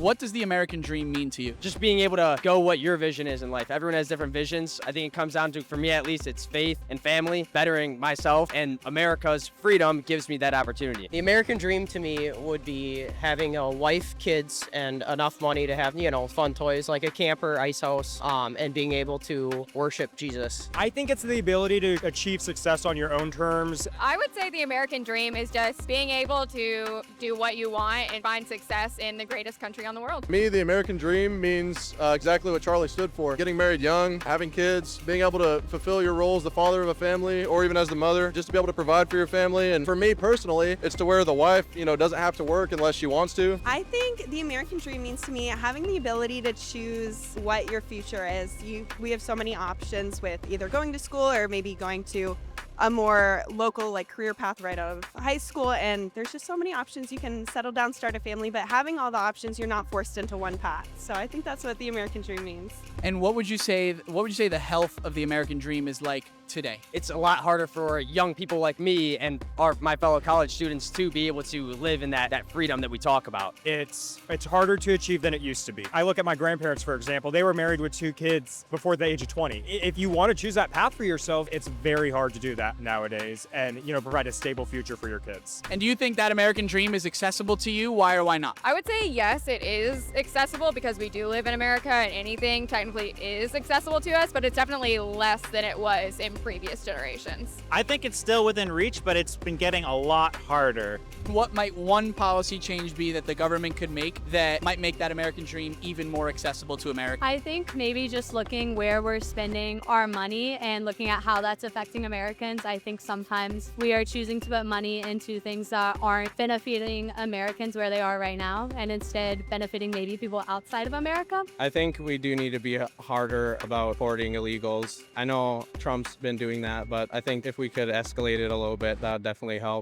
What does the American dream mean to you? Just being able to go what your vision is in life. Everyone has different visions. I think it comes down to, for me at least, it's faith and family, bettering myself, and America's freedom gives me that opportunity. The American dream to me would be having a wife, kids, and enough money to have, fun toys like a camper, ice house, and being able to worship Jesus. I think it's the ability to achieve success on your own terms. I would say the American dream is just being able to do what you want and find success in the greatest country on the world. Me, the American dream means exactly what Charlie stood for. Getting married young, having kids, being able to fulfill your role as the father of a family or even as the mother, just to be able to provide for your family. And for me personally, it's to where the wife, doesn't have to work unless she wants to. I think the American dream means to me having the ability to choose what your future is. We have so many options with either going to school or maybe going to a more local career path right out of high school, and there's just so many options. You can settle down, start a family, but having all the options, you're not forced into one path. So I think that's what the American dream means. And what would you say the health of the American dream is like today? It's a lot harder for young people like me and my fellow college students to be able to live in that freedom that we talk about. It's harder to achieve than it used to be. I look at my grandparents, for example. They were married with 2 kids before the age of 20. If you want to choose that path for yourself, it's very hard to do that nowadays and, provide a stable future for your kids. And do you think that American dream is accessible to you? Why or why not? I would say yes, it is accessible because we do live in America and anything technically is accessible to us, but it's definitely less than it was in previous generations. I think it's still within reach, but it's been getting a lot harder. What might one policy change be that the government could make that might make that American dream even more accessible to America? I think maybe just looking where we're spending our money and looking at how that's affecting Americans. I think sometimes we are choosing to put money into things that aren't benefiting Americans where they are right now and instead benefiting maybe people outside of America. I think we do need to be harder about deporting illegals. I know Trump's been doing that, but I think if we could escalate it a little bit, that would definitely help.